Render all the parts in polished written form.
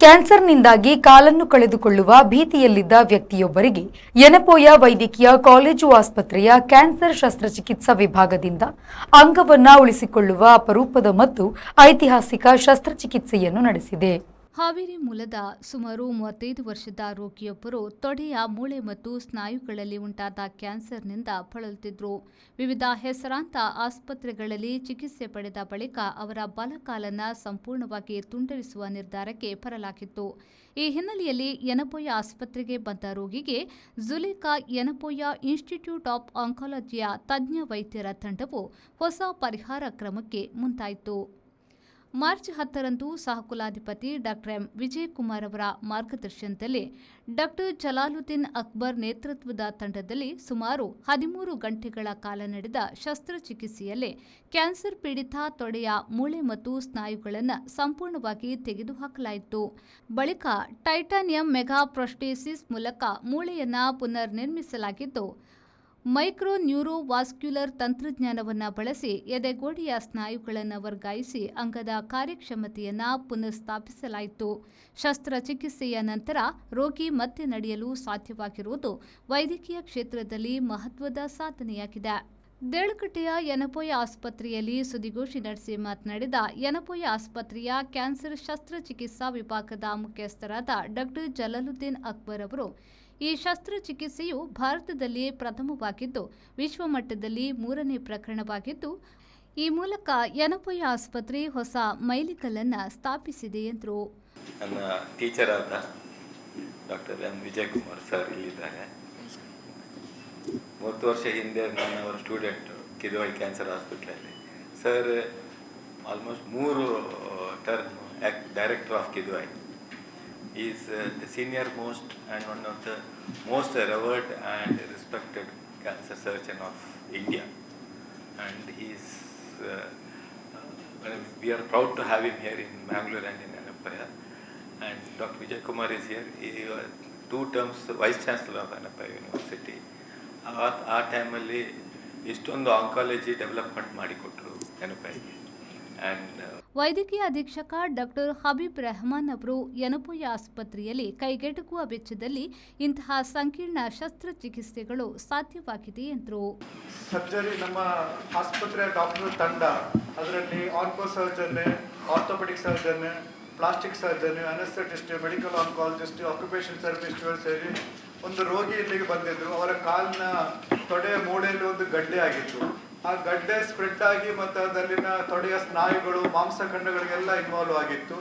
ಕ್ಯಾನ್ಸರ್ನಿಂದಾಗಿ ಕಾಲನ್ನು ಕಳೆದುಕೊಳ್ಳುವ ಭೀತಿಯಲ್ಲಿದ್ದ ವ್ಯಕ್ತಿಯೊಬ್ಬರಿಗೆ ಯನಪೋಯ ವೈದ್ಯಕೀಯ ಕಾಲೇಜು ಆಸ್ಪತ್ರೆಯ ಕ್ಯಾನ್ಸರ್ ಶಸ್ತ್ರಚಿಕಿತ್ಸಾ ವಿಭಾಗದಿಂದ ಅಂಗವನ್ನ ಉಳಿಸಿಕೊಳ್ಳುವ ಅಪರೂಪದ ಮತ್ತು ಐತಿಹಾಸಿಕ ಶಸ್ತ್ರಚಿಕಿತ್ಸೆಯನ್ನು ನಡೆಸಿದೆ. ಹಾವೇರಿ ಮೂಲದ ಸುಮಾರು 35 ವರ್ಷದ ರೋಗಿಯೊಬ್ಬರು ತೊಡೆಯ ಮೂಳೆ ಮತ್ತು ಸ್ನಾಯುಗಳಲ್ಲಿ ಉಂಟಾದ ಕ್ಯಾನ್ಸರ್ನಿಂದ ಬಳಲುತ್ತಿದ್ದರು. ವಿವಿಧ ಹೆಸರಾಂತ ಆಸ್ಪತ್ರೆಗಳಲ್ಲಿ ಚಿಕಿತ್ಸೆ ಪಡೆದ ಬಳಿಕ ಅವರ ಬಲಕಾಲನ್ನು ಸಂಪೂರ್ಣವಾಗಿ ತುಂಡರಿಸುವ ನಿರ್ಧಾರಕ್ಕೆ ಬರಲಾಗಿತ್ತು. ಈ ಹಿನ್ನೆಲೆಯಲ್ಲಿ ಯನಪೋಯ ಆಸ್ಪತ್ರೆಗೆ ಬಂದ ರೋಗಿಗೆ ಜುಲೇಖಾ ಯನಪೋಯ ಇನ್ಸ್ಟಿಟ್ಯೂಟ್ ಆಫ್ ಆಂಕಾಲಜಿಯ ತಜ್ಞ ವೈದ್ಯರ ತಂಡವು ಹೊಸ ಪರಿಹಾರ ಕ್ರಮಕ್ಕೆ ಮುಂದಾಯಿತು. ಮಾರ್ಚ್ 10ರಂದು ಸಹಕುಲಾಧಿಪತಿ ಡಾ ಎಂ ವಿಜಯಕುಮಾರ್ ಅವರ ಮಾರ್ಗದರ್ಶನದಲ್ಲಿ ಡಾ ಜಲಾಲುದ್ದೀನ್ ಅಕ್ಬರ್ ನೇತೃತ್ವದ ತಂಡದಲ್ಲಿ ಸುಮಾರು 13 ಗಂಟೆಗಳ ಕಾಲ ನಡೆದ ಶಸ್ತ್ರಚಿಕಿತ್ಸೆಯಲ್ಲಿ ಕ್ಯಾನ್ಸರ್ ಪೀಡಿತ ತೊಡೆಯ ಮೂಳೆ ಮತ್ತು ಸ್ನಾಯುಗಳನ್ನು ಸಂಪೂರ್ಣವಾಗಿ ತೆಗೆದುಹಾಕಲಾಯಿತು. ಬಳಿಕ ಟೈಟಾನಿಯಂ ಮೆಗಾ ಪ್ರೊಸ್ಟೆಸಿಸ್ ಮೂಲಕ ಮೂಳೆಯನ್ನು ಪುನರ್ ನಿರ್ಮಿಸಲಾಗಿದ್ದು, ಮೈಕ್ರೋ ನ್ಯೂರೋವಾಸ್ಕ್ಯುಲರ್ ತಂತ್ರಜ್ಞಾನವನ್ನು ಬಳಸಿ ಎದೆಗೋಡೆಯ ಸ್ನಾಯುಗಳನ್ನು ವರ್ಗಾಯಿಸಿ ಅಂಗದ ಕಾರ್ಯಕ್ಷಮತೆಯನ್ನು ಪುನಃಸ್ಥಾಪಿಸಲಾಯಿತು. ಶಸ್ತ್ರಚಿಕಿತ್ಸೆಯ ನಂತರ ರೋಗಿ ಮತ್ತೆ ನಡೆಯಲು ಸಾಧ್ಯವಾಗಿರುವುದು ವೈದ್ಯಕೀಯ ಕ್ಷೇತ್ರದಲ್ಲಿ ಮಹತ್ವದ ಸಾಧನೆಯಾಗಿದೆ. ದೇಳಕಟ್ಟೆಯ ಯನಪೋಯ ಆಸ್ಪತ್ರೆಯಲ್ಲಿ ಸುದ್ದಿಗೋಷ್ಠಿ ನಡೆಸಿ ಮಾತನಾಡಿದ ಯನಪೋಯ ಆಸ್ಪತ್ರೆಯ ಕ್ಯಾನ್ಸರ್ ಶಸ್ತ್ರಚಿಕಿತ್ಸಾ ವಿಭಾಗದ ಮುಖ್ಯಸ್ಥರಾದ ಡಾ ಜಲಾಲುದ್ದೀನ್ ಅಕ್ಬರ್ ಅವರು, ಈ ಶಸ್ತ್ರಚಿಕಿತ್ಸೆಯು ಭಾರತದಲ್ಲಿ ಪ್ರಥಮವಾಗಿದ್ದು ವಿಶ್ವಮಟ್ಟದಲ್ಲಿ 3ನೇ ಪ್ರಕರಣವಾಗಿದ್ದು, ಈ ಮೂಲಕ ಯನಪೋಯ ಆಸ್ಪತ್ರೆ ಹೊಸ ಮೈಲಿಗಲ್ಲನ್ನು ಸ್ಥಾಪಿಸಿದೆ ಎಂದರು. ನನ್ನ ಟೀಚರ್ ಆದ ಡಾಕ್ಟರ್ ಎಂ ವಿಜಯಕುಮಾರ್ ಸರ್ ಇಲ್ಲಿದ್ದಾರೆ. 30 ವರ್ಷ ಹಿಂದೆ ನಾನು ಅವರ ಸ್ಟೂಡೆಂಟು ಕಿದ್ವಾಯಿ ಕ್ಯಾನ್ಸರ್ ಹಾಸ್ಪಿಟ್ಲಲ್ಲಿ. Sir almost 3 term director of Kidwai. He is the senior most and one of the most revered and respected cancer surgeon of India, and he is we are proud to have him here in Bangalore and in Yanapoya. And Dr. Vijay Kumar is here. He was 2 terms vice chancellor of Yanapoya University. ಆ ಟೈಮಲ್ಲಿ ಇಷ್ಟೊಂದು oncology development ಮಾಡಿಕೊಟ್ರು ಯನಪೋಯಗೆ. And ವೈದ್ಯಕೀಯ ಅಧೀಕ್ಷಕ ಡಾ ಹಬೀಬ್ ರೆಹಮಾನ್ ಅವರು ಯನಪೋಯ ಆಸ್ಪತ್ರೆಯಲ್ಲಿ ಕೈಗೆಟುಕುವ ವೆಚ್ಚದಲ್ಲಿ ಇಂತಹ ಸಂಕೀರ್ಣ ಶಸ್ತ್ರಚಿಕಿತ್ಸೆಗಳು ಸಾಧ್ಯವಾಗಿದೆ ಎಂದರು. ಸರ್ಜರಿ ನಮ್ಮ ಆಸ್ಪತ್ರೆಯ ಡಾಕ್ಟರ್ ತಂಡ, ಅದರಲ್ಲಿ onco surgeon, orthopaedic surgeon, plastic surgeon, anaesthetist, medical oncologist, occupation ಥೆರಪಿಸ್ಟ್ಗಳು ಸೇರಿ ಒಂದು ರೋಗಿ ಇಲ್ಲಿಗೆ ಬಂದಿದ್ರು. ಅವರ ಕಾಲಿನ ತೊಡೆಯ ಮೂಳೆಯಲ್ಲಿ ಒಂದು ಗಡ್ಡೆ ಆಗಿತ್ತು. ಆ ಗಡ್ಡೆ ಸ್ಪ್ರೆಡ್ ಆಗಿ ಮತ್ತು ಅದರಲ್ಲಿನ ತೊಡೆಯ ಸ್ನಾಯುಗಳು, ಮಾಂಸಖಂಡಗಳಿಗೆಲ್ಲ ಇನ್ವಾಲ್ವ್ ಆಗಿತ್ತು.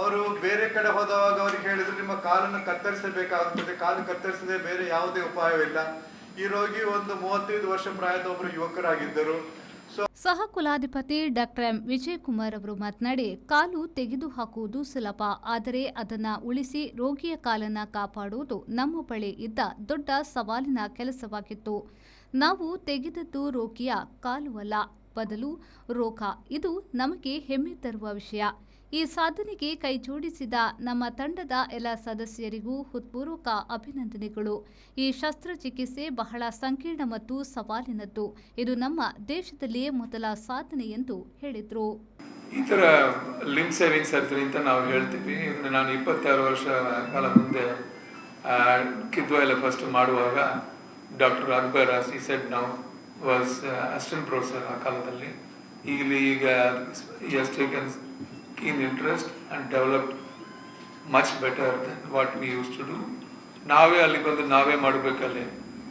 ಅವರು ಬೇರೆ ಕಡೆ ಹೋದವಾಗ ಅವ್ರಿಗೆ ಹೇಳಿದ್ರು, ನಿಮ್ಮ ಕಾಲನ್ನು ಕತ್ತರಿಸಬೇಕಾಗುತ್ತದೆ, ಕಾಲು ಕತ್ತರಿಸದೆ ಬೇರೆ ಯಾವುದೇ ಉಪಾಯವಿಲ್ಲ. ಈ ರೋಗಿ ಒಂದು 35 ವರ್ಷ ಪ್ರಾಯದ ಒಬ್ಬರು ಯುವಕರಾಗಿದ್ದರು. ಸಹ ಕುಲಾಧಿಪತಿ ಡಾ ಎಂ ವಿಜಯಕುಮಾರ್ ಅವರು ಮಾತನಾಡಿ, ಕಾಲು ತೆಗೆದುಹಾಕುವುದು ಸುಲಭ, ಆದರೆ ಅದನ್ನು ಉಳಿಸಿ ರೋಗಿಯ ಕಾಲನ್ನು ಕಾಪಾಡುವುದು ನಮ್ಮ ಬಳಿ ಇದ್ದ ದೊಡ್ಡ ಸವಾಲಿನ ಕೆಲಸವಾಗಿತ್ತು. ನಾವು ತೆಗೆದದ್ದು ರೋಗಿಯ ಕಾಲು ಅಲ್ಲ, ಬದಲು ರೋಗ. ಇದು ನಮಗೆ ಹೆಮ್ಮೆ ತರುವ ವಿಷಯ. ಈ ಸಾಧನೆಗೆ ಕೈಜೋಡಿಸಿದ ನಮ್ಮ ತಂಡದ ಎಲ್ಲ ಸದಸ್ಯರಿಗೂ ಹೃತ್ಪೂರ್ವಕ ಅಭಿನಂದನೆಗಳು. ಈ ಶಸ್ತ್ರಚಿಕಿತ್ಸೆ ಬಹಳ ಸಂಕೀರ್ಣ ಮತ್ತು ಸವಾಲಿನದ್ದು. ಇದು ನಮ್ಮ ದೇಶದಲ್ಲಿಯೇ ಮೊದಲ ಸಾಧನೆ ಎಂದು ಹೇಳಿದರು. ಈ ಥರ ಲಿಂಬ್ ಸೇವಿಂಗ್ ಸರ್ಜರಿ ಅಂತ ನಾವು ಹೇಳ್ತೀವಿ. ಇದನ್ನು ನಾನು 26 ವರ್ಷ ಕಾಲ ಮುಂದೆ ಕಿದ್ವಾಯಲ್ಲಿ ಫಸ್ಟ್ ಮಾಡುವಾಗ doctor Akbar, as he said now, was assistant professor ಆ ಕಾಲದಲ್ಲಿ. ಈಗ he has taken keen interest and developed much better than what we used to do. ನಾವೇ ಅಲ್ಲಿ ಬಂದು ನಾವೇ ಮಾಡಬೇಕಲ್ಲಿ,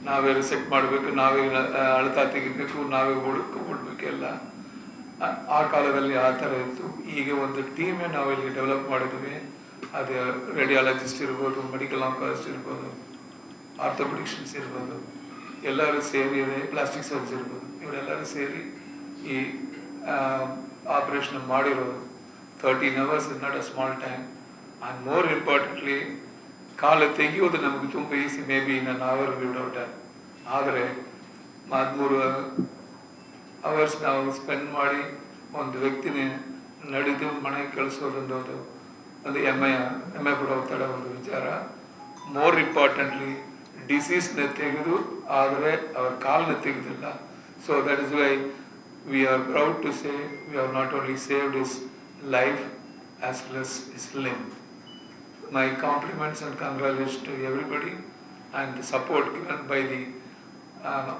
ನಾವೇ ರಿಸೆಕ್ಟ್ ಮಾಡಬೇಕು, ನಾವೇ ಅಳತಾ ತೆಗಿಬೇಕು, ನಾವೇ ಓಡಬೇಕೆಲ್ಲ. ಆ ಕಾಲದಲ್ಲಿ ಆ ಥರ ಇತ್ತು. ಈಗ ಒಂದು ಟೀಮೇ ನಾವಿಲ್ಲಿ ಡೆವಲಪ್ ಮಾಡಿದ್ವಿ. ಅದು ರೇಡಿಯಾಲಜಿಸ್ಟ್ ಇರ್ಬೋದು, ಮೆಡಿಕಲ್ ಆಂಕಾಲಜಿಸ್ಟ್ ಇರ್ಬೋದು, ಆರ್ಥೋಪೆಡಿಷನ್ಸ್ ಇರ್ಬೋದು, ಎಲ್ಲರೂ ಸೇರಿ, ಪ್ಲಾಸ್ಟಿಕ್ ಸರ್ಜನ್ ಇರ್ಬೋದು, ಇವರೆಲ್ಲರೂ ಸೇರಿ ಈ ಆಪರೇಷನ್ ಮಾಡಿರೋದು. 13 hours is not a small time. And more importantly, ಕಾಲು ತೆಗೆಯೋದು ನಮಗೆ ತುಂಬ easy. Maybe in an hour we would have done. ಆದರೆ 13 hours ನಾವು ಸ್ಪೆಂಡ್ ಮಾಡಿ ಒಂದು ವ್ಯಕ್ತಿನೇ ನಡೆದು ಮನೆಗೆ ಕಳಿಸೋದೊಂದು ಹೆಮ್ಮೆ ಪಡೋ ಥರ ಒಂದು ವಿಚಾರ. ಮೋರ್ ಇಂಪಾರ್ಟೆಂಟ್ಲಿ ಡಿಸೀಸ್ನ ತೆಗೆದು, ಆದರೆ ಅವ್ರ ಕಾಲನ್ನ ತೆಗೆದಿಲ್ಲ. So that is why we are proud to say we have not only saved his life as well as his limb. my compliments and congratulations to everybody and the support given by the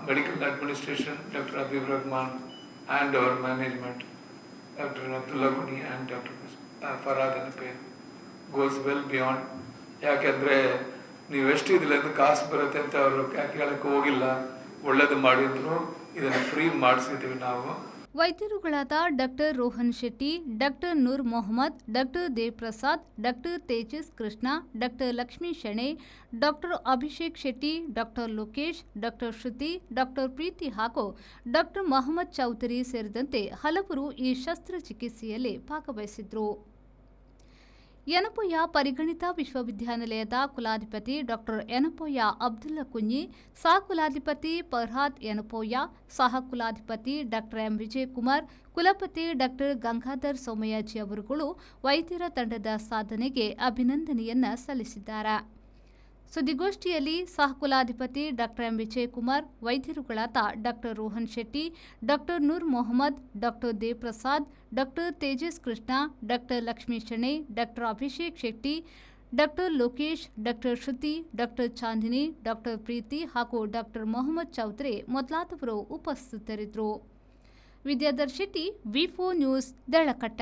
medical administration, Dr. Habib Rahman and our management, Dr. Abdullah Guni and Dr. Farhad Anape goes well beyond. ಯಾಕೆಂದರೆ ನೀವು ಎಷ್ಟು ಇದರಿಂದ ಕಾಸು ಬರುತ್ತೆ ಅಂತ ಅವರು ಕೇಳಕ್ಕೆ ಹೋಗಿಲ್ಲ, ಒಳ್ಳೇದು ಮಾಡಿದ್ರು, ಇದನ್ನು ಫ್ರೀ ಮಾಡಿಸಿದ್ದೀವಿ ನಾವು. ವೈದ್ಯರುಗಳಾದ doctor Rohan Shetty, doctor Noor Mohammed, doctor Devprasad, doctor Tejas Krishna, doctor Lakshmi Shenoy, doctor Abhishek Shetty, doctor Lokesh, doctor Shruti, doctor Preethi ಹಾಗೂ ಡಾಕ್ಟರ್ ಮೊಹಮ್ಮದ್ ಚೌಧರಿ ಸೇರಿದಂತೆ ಹಲವರು ಈ ಶಸ್ತ್ರಚಿಕಿತ್ಸೆಯಲ್ಲಿ ಭಾಗವಹಿಸಿದ್ರು. ಯನಪೋಯ ಪರಿಗಣಿತ ವಿಶ್ವವಿದ್ಯಾನಿಲಯದ ಕುಲಾಧಿಪತಿ ಡಾಕ್ಟರ್ ಯನಪೋಯ ಅಬ್ದುಲ್ಲಾ ಕುಂಜಿ, ಸಹ ಕುಲಾಧಿಪತಿ ಫರ್ಹಾದ್ ಯನಪೋಯ, ಸಹ ಕುಲಾಧಿಪತಿ ಡಾಕ್ಟರ್ ಎಂ ವಿಜಯಕುಮಾರ್, ಕುಲಪತಿ ಡಾಕ್ಟರ್ ಗಂಗಾಧರ್ ಸೋಮಯಾಜಿ ಅವರುಗಳು ವೈದ್ಯರ ತಂಡದ ಸಾಧನೆಗೆ ಅಭಿನಂದನೆಯನ್ನ ಸಲ್ಲಿಸಿದ್ದಾರೆ. ಸುದ್ದಿಗೋಷ್ಠಿಯಲ್ಲಿ ಸಹ ಕುಲಾಧಿಪತಿ ಡಾಕ್ಟರ್ ಎಂ ವಿಜಯಕುಮಾರ್, ವೈದ್ಯರುಗಳಾದ doctor Rohan Shetty, doctor Noor Mohammed, doctor Devprasad, doctor Tejas Krishna, doctor Lakshmi Shenoy, doctor Abhishek Shetty, doctor Lokesh, doctor Shruti, doctor Chandini, doctor Preethi ಹಾಗೂ ಡಾಕ್ಟರ್ ಮೊಹಮ್ಮದ್ ಚೌಧರಿ ಮೊದಲಾದವರು ಉಪಸ್ಥಿತರಿದ್ದರು. ವಿದ್ಯಾಧರ್ ಶೆಟ್ಟಿ, ವಿ4 ನ್ಯೂಸ್, ದಳಕಟ್ಟ.